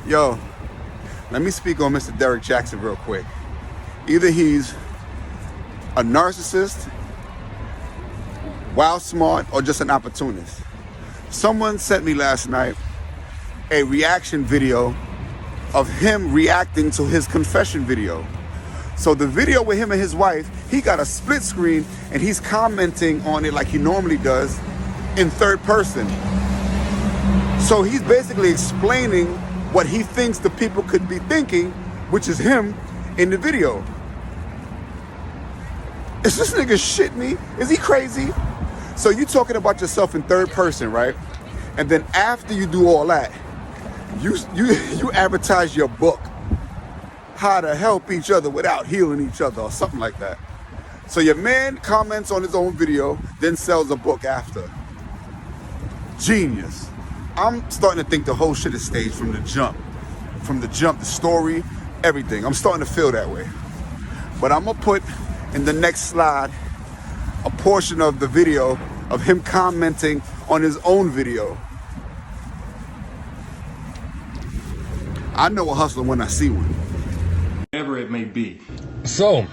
Yo, let me speak on Mr. Derrick Jaxn real quick. Either he's a narcissist, wild smart, or just an opportunist. Someone sent me last night a reaction video of him reacting to his confession video. So the video with him and his wife, he got a split screen and he's commenting on it like he normally does in third person. So he's basically explaining what he thinks the people could be thinking, which is him in the video. Is this nigga shit me? Is he crazy? So you talking about yourself in third person, right? And then after you do all that, you advertise your book, How to Help Each Other Without Healing Each Other, or something like that. So your man comments on his own video, then sells a book after. Genius. I'm starting to think the whole shit is staged from the jump. From the jump, the story, everything. I'm starting to feel that way. But I'm gonna put in the next slide a portion of the video of him commenting on his own video. I know a hustler when I see one. Whatever it may be. So,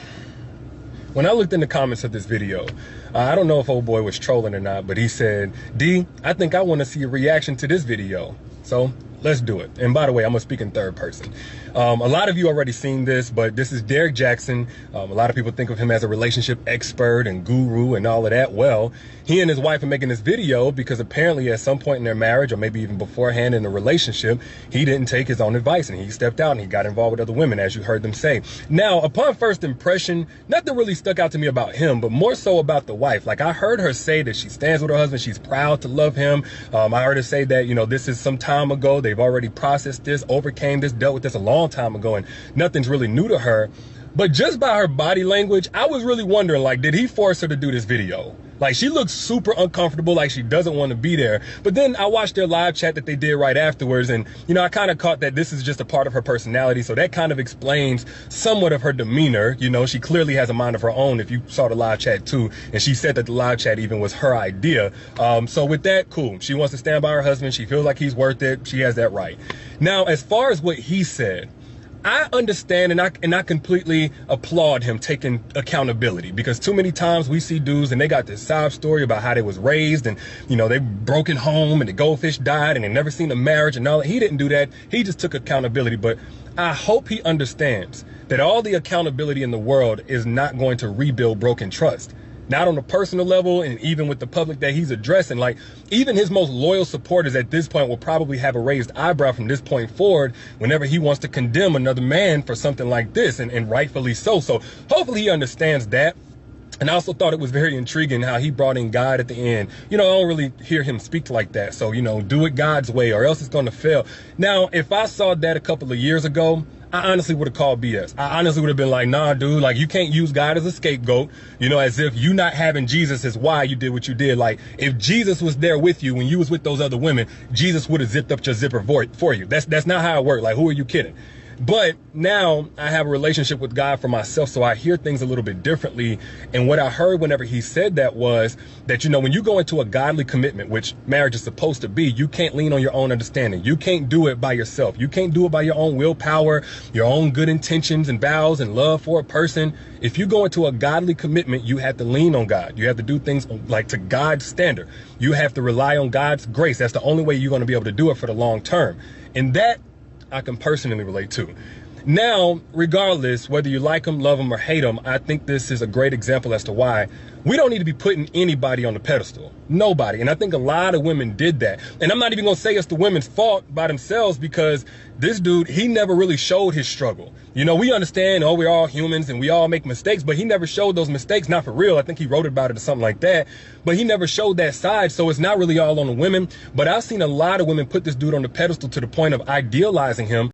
when I looked in the comments of this video, I don't know if old boy was trolling or not, but he said, D, I think I want to see a reaction to this video. So let's do it. And by the way, I'm gonna speak in third person. A lot of you already seen this, but this is Derrick Jaxn. A lot of people think of him as a relationship expert and guru and all of that. Well, he and his wife are making this video because apparently at some point in their marriage, or maybe even beforehand in the relationship, he didn't take his own advice and he stepped out and he got involved with other women, as you heard them say. Now, upon first impression, nothing really stuck out to me about him, but more so about the wife. Like, I heard her say that she stands with her husband, she's proud to love him. I heard her say that, you know, this is some time ago, they've already processed this, overcame this, dealt with this a long time ago, and nothing's really new to her. But just by her body language, I was really wondering, like, did he force her to do this video? Like, she looks super uncomfortable, like she doesn't want to be there. But then I watched their live chat that they did right afterwards, and, you know, I kind of caught that this is just a part of her personality, so that kind of explains somewhat of her demeanor. You know, she clearly has a mind of her own, if you saw the live chat too, and she said that the live chat even was her idea. So with that, cool. She wants to stand by her husband. She feels like he's worth it. She has that right. Now, as far as what he said, I understand and I completely applaud him taking accountability, because too many times we see dudes and they got this sob story about how they was raised and, you know, they broken home and the goldfish died and they never seen a marriage and all that. He didn't do that. He just took accountability. But I hope he understands that all the accountability in the world is not going to rebuild broken trust. Not on a personal level, and even with the public that he's addressing. Like, even his most loyal supporters at this point will probably have a raised eyebrow from this point forward whenever he wants to condemn another man for something like this, and rightfully so. So hopefully he understands that. And I also thought it was very intriguing how he brought in God at the end. You know, I don't really hear him speak like that. So, you know, do it God's way or else it's going to fail. Now, if I saw that a couple of years ago, I honestly would have called BS. I honestly would have been like, nah, dude, like, you can't use God as a scapegoat, you know, as if you not having Jesus is why you did what you did. Like, if Jesus was there with you when you was with those other women, Jesus would have zipped up your zipper for you. That's not how it worked. Like, who are you kidding? But now I have a relationship with God for myself, so I hear things a little bit differently. And what I heard whenever he said that was that, you know, when you go into a godly commitment, which marriage is supposed to be, you can't lean on your own understanding. You can't do it by yourself. You can't do it by your own willpower, your own good intentions and vows and love for a person. If you go into a godly commitment, you have to lean on God. You have to do things like to God's standard. You have to rely on God's grace. That's the only way you're going to be able to do it for the long term. And that I can personally relate to. Now, regardless, whether you like them, love them, or hate them, I think this is a great example as to why we don't need to be putting anybody on the pedestal. Nobody. And I think a lot of women did that. And I'm not even going to say it's the women's fault by themselves, because this dude, he never really showed his struggle. You know, we understand, oh, we're all humans and we all make mistakes, but he never showed those mistakes, not for real. I think he wrote about it or something like that, but he never showed that side. So it's not really all on the women. But I've seen a lot of women put this dude on the pedestal to the point of idealizing him.